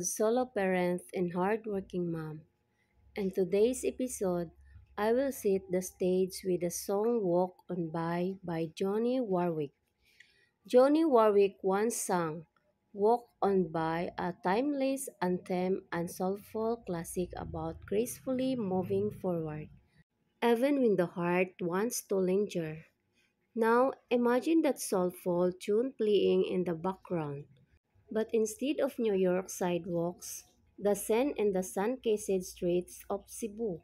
solo parent and hardworking mom. In today's episode, I will set the stage with the song Walk On by Johnny Warwick. Johnny Warwick once sang Walk On By, a timeless anthem and soulful classic about gracefully moving forward, even when the heart wants to linger. Now imagine that soulful tune playing in the background. But instead of New York sidewalks, the sand and the sun-kissed streets of Cebu,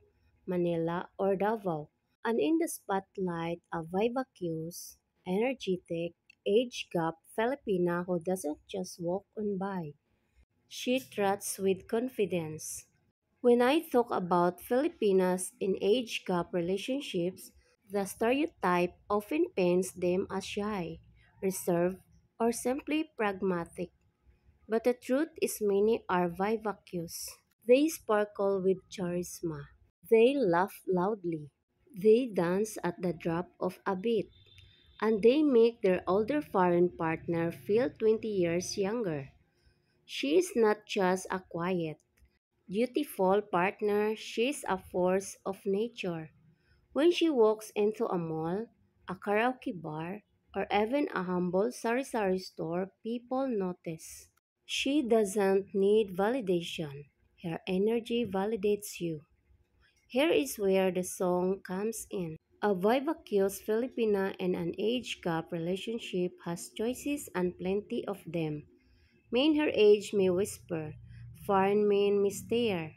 Manila, or Davao, and in the spotlight a vivacious, energetic, age-gap Filipina who doesn't just walk on by. She trots with confidence. When I talk about Filipinas in age gap relationships, the stereotype often paints them as shy, reserved, or simply pragmatic. But the truth is many are vivacious. They sparkle with charisma. They laugh loudly. They dance at the drop of a beat. And they make their older foreign partner feel 20 years younger. She is not just a quiet, dutiful partner, she's a force of nature. When she walks into a mall, a karaoke bar, or even a humble sari-sari store, people notice. She doesn't need validation. Her energy validates you. Here is where the song comes in. A vivacious Filipina in an age gap relationship has choices and plenty of them. Men her age may whisper, foreign men may stare,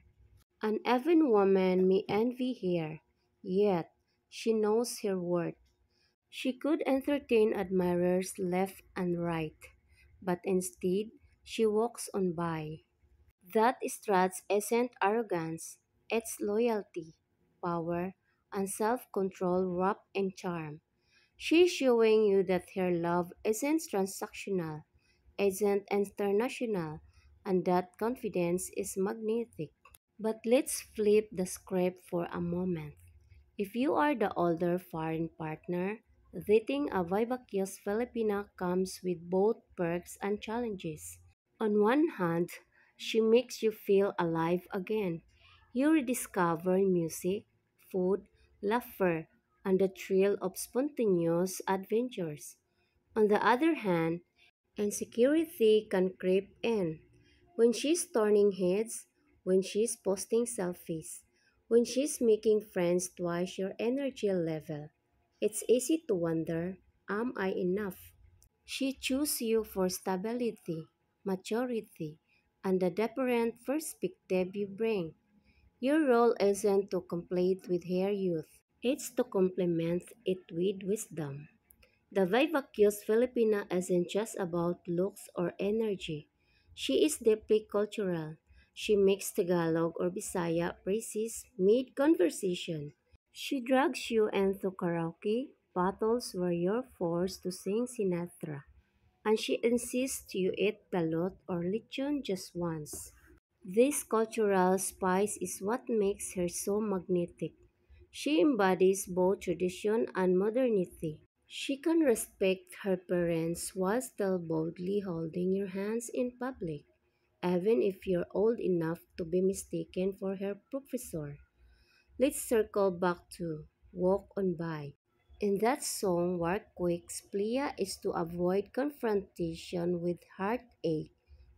an even woman may envy her. Yet she knows her worth. She could entertain admirers left and right, but instead she walks on by. That struts isn't arrogance, it's loyalty, power, and self-control wrapped in charm. She's showing you that her love isn't transactional, isn't international, and that confidence is magnetic. But let's flip the script for a moment. If you are the older foreign partner, dating a vivacious Filipina comes with both perks and challenges. On one hand, she makes you feel alive again. You rediscover music, food, laughter, and the thrill of spontaneous adventures. On the other hand, insecurity can creep in. When she's turning heads, when she's posting selfies, when she's making friends twice your energy level, it's easy to wonder, am I enough? She chooses you for stability, maturity, and the different perspective you bring. Your role isn't to compete with her youth, it's to complement it with wisdom. The vivacious Filipina isn't just about looks or energy. She is deeply cultural. She makes Tagalog or Bisaya phrases mid-conversation. She drags you into karaoke battles where you're forced to sing Sinatra. And she insists you eat balot or lechon just once. This cultural spice is what makes her so magnetic. She embodies both tradition and modernity. She can respect her parents while still boldly holding your hands in public, even if you're old enough to be mistaken for her professor. Let's circle back to Walk On By. In that song, Warwick's plea is to avoid confrontation with heartache,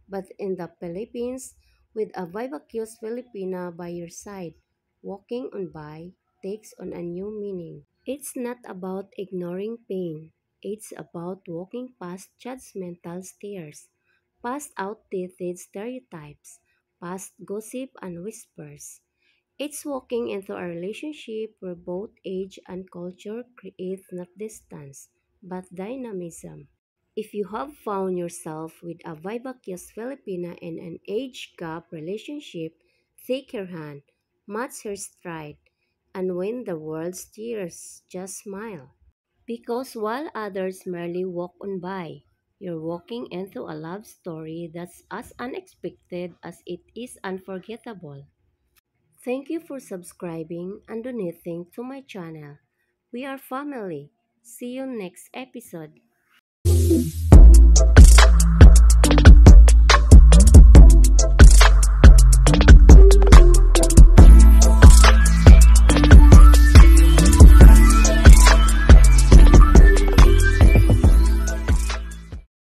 but in the Philippines, with a vivacious Filipina by your side, walking on by takes on a new meaning. It's not about ignoring pain. It's about walking past judgmental stares, past outdated stereotypes, past gossip and whispers. It's walking into a relationship where both age and culture create not distance, but dynamism. If you have found yourself with a vivacious Filipina in an age gap relationship, take her hand, match her stride, and when the world steers, just smile. Because while others merely walk on by, you're walking into a love story that's as unexpected as it is unforgettable. Thank you for subscribing and donating to my channel. We are family. See you next episode.